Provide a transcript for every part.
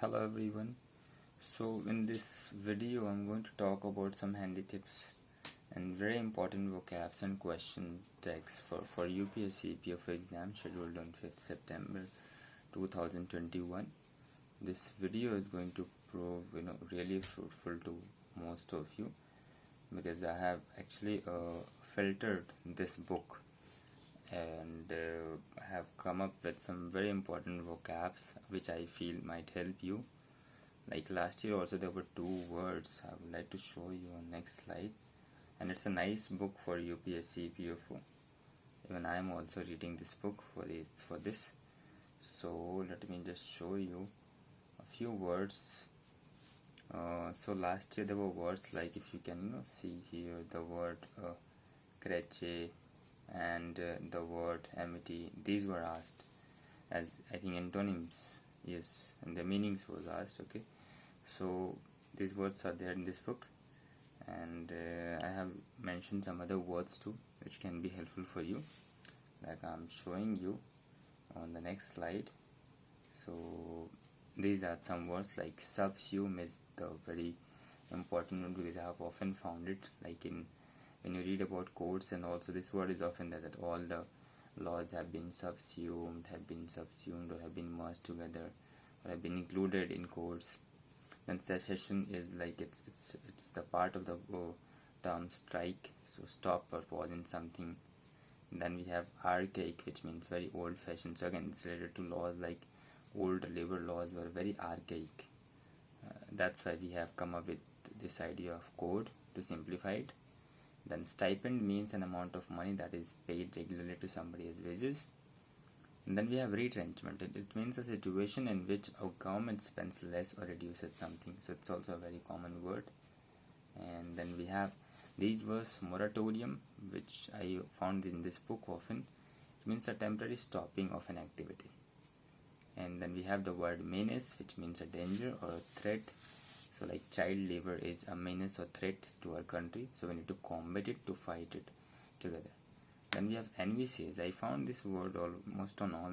Hello everyone. So in this video I'm going to talk about some handy tips and very important vocabs and question tags for UPSC EPFO exam scheduled on 5th September 2021. This video is going to prove really fruitful to most of you because I have actually filtered this book and I have come up with some very important vocabs which I feel might help you. Like last year also there were two words I would like to show you on next slide, and it's a nice book for UPSC EPFO. Even I am also reading this book for this. So let me just show you a few words. So last year there were words like, if you can see here, the word creche and the word amity. These were asked as I think antonyms, yes, and the meanings was asked. Okay, so these words are there in this book, and I have mentioned some other words too which can be helpful for you, like I'm showing you on the next slide. So these are some words like subsume is the very important one because I have often found it, like when you read about courts, and also this word is often that all the laws have been subsumed or have been merged together or have been included in courts. Then secession is like it's the part of the term strike, so stop or pause in something. And then we have archaic, which means very old fashioned. So again, it's related to laws, like old labor laws were very archaic. That's why we have come up with this idea of code to simplify it. Then stipend means an amount of money that is paid regularly to somebody as wages. And then we have retrenchment. It means a situation in which a government spends less or reduces something. So it's also a very common word. And then we have these words moratorium, which I found in this book often. It means a temporary stopping of an activity. And then we have the word menace, which means a danger or a threat. So like child labor is a menace or threat to our country, so we need to combat it, to fight it together. Then we have NVCs. I found this word almost on all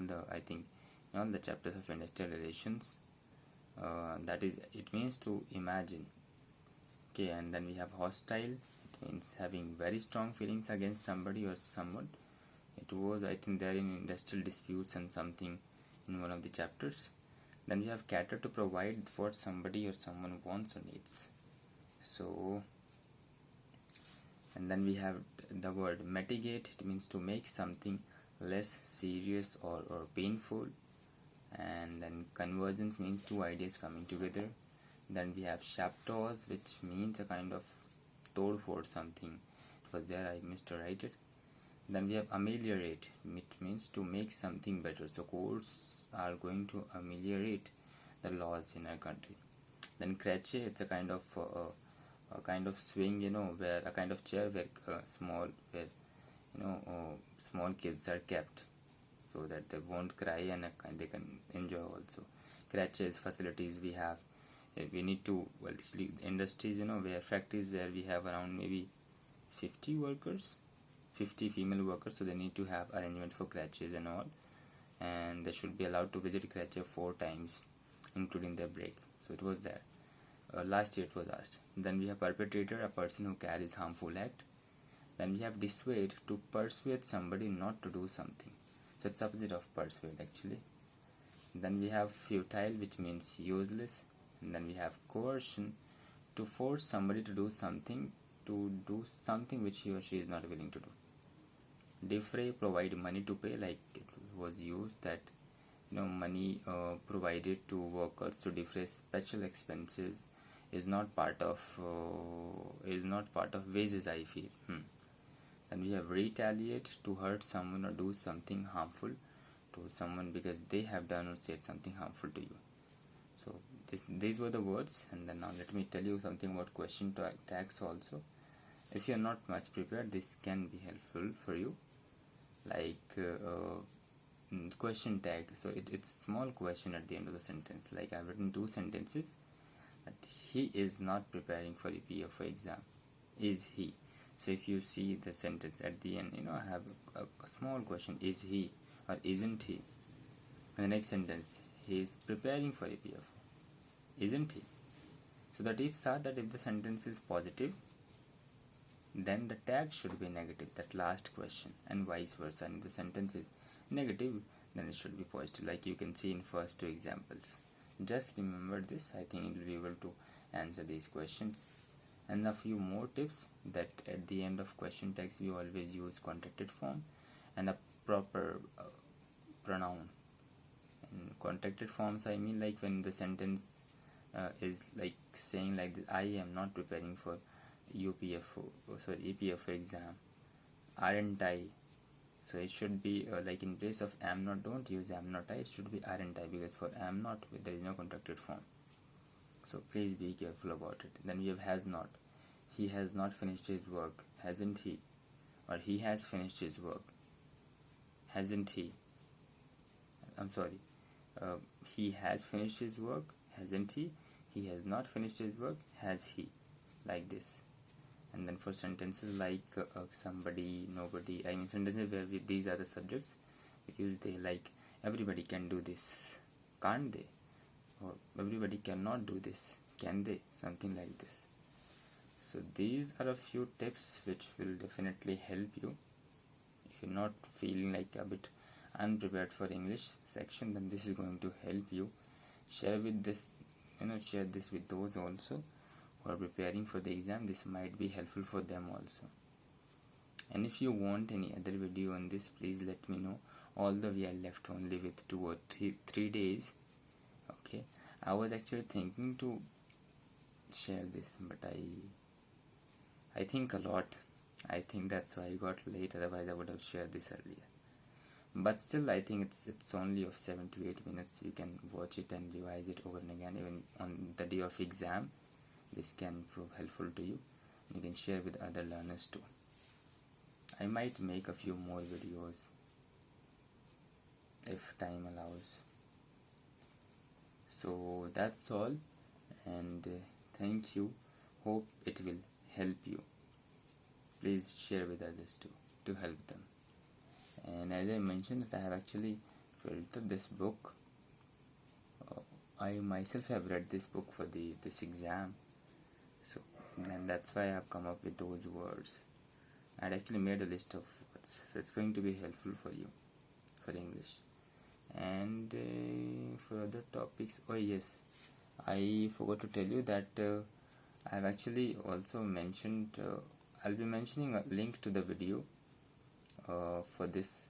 the chapters of industrial relations. That is, it means to imagine. Okay, and then we have hostile. It means having very strong feelings against somebody or someone. It was, I think, there in industrial disputes and something in one of the chapters. Then we have cater, to provide for somebody or someone wants or needs. So, and then we have the word mitigate. It means to make something less serious or painful. And then convergence means two ideas coming together. Then we have shaptos, which means a kind of tod for something. It was there, I missed to write it. Then we have ameliorate. It means to make something better. So courts are going to ameliorate the laws in our country. Then creche, it's a kind of swing, where a kind of chair where small kids are kept so that they won't cry and they can enjoy also. Creches facilities we have. We need to, well, actually industries, where factories where we have around maybe 50 workers, 50 female workers, so they need to have arrangement for creches and all, and they should be allowed to visit creche 4 times including their break. So it was there. Last year it was asked. Then we have perpetrator, a person who carries harmful act. Then we have dissuade, to persuade somebody not to do something. So it's opposite of persuade actually. Then we have futile, which means useless. And then we have coercion, to force somebody to do something which he or she is not willing to do. Defray, provide money to pay, like it was used that money provided to workers to defray special expenses is not part of wages, I feel. Then we have retaliate, to hurt someone or do something harmful to someone because they have done or said something harmful to you. So these were the words. And then now let me tell you something about question tags also. If you are not much prepared, this can be helpful for you. Like question tag, so it's small question at the end of the sentence. Like I've written 2 sentences that he is not preparing for the EPFO exam. Is he? So if you see the sentence at the end, I have a small question, is he or isn't he? And the next sentence, he is preparing for EPFO. isn't he? So the tips are that if the sentence is positive, then the tag should be negative, that last question, and vice versa. And if the sentence is negative, then it should be positive, like you can see in first two examples. Just remember this. I think you will be able to answer these questions. And a few more tips, that at the end of question tags we always use contracted form and a proper pronoun. In contracted forms, I mean like when the sentence is like saying like this, I am not preparing for EPFO exam, aren't I? So it should be like in place of am not, don't use am not I, it should be aren't I, because for am not there is no contracted form. So please be careful about it. Then we have has not. He has not finished his work, hasn't he? Or he has finished his work, hasn't he? I'm sorry. He has finished his work, hasn't he? He has not finished his work, has he? Like this. And then for sentences like somebody, nobody, I mean sentences where these are the subjects, we use they, like everybody can do this, can't they? Or everybody cannot do this, can they? Something like this. So these are a few tips which will definitely help you. If you're not feeling like a bit unprepared for English section, then this is going to help you. Share this with those also who are preparing for the exam. This might be helpful for them also. And if you want any other video on this, please let me know. Although we are left only with 2 or 3 days, okay, I was actually thinking to share this, but I think a lot. I think that's why I got late, otherwise I would have shared this earlier. But still, I think it's only of 7 to 8 minutes. You can watch it and revise it over and again. Even on the day of exam, this can prove helpful to you. You can share with other learners too. I might make a few more videos if time allows. So that's all, and thank you. Hope it will help you. Please share with others too to help them. And as I mentioned, that I have actually filtered this book. I myself have read this book for this exam, so and that's why I have come up with those words. I had actually made a list of words, so it's going to be helpful for you for English. And for other topics, oh yes, I forgot to tell you that I have actually also mentioned, I'll be mentioning a link to the video for this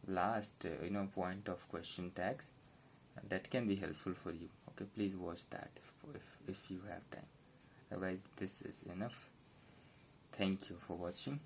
last point of question tags. That can be helpful for you. Okay, please watch that if you have time. Otherwise, this is enough. Thank you for watching.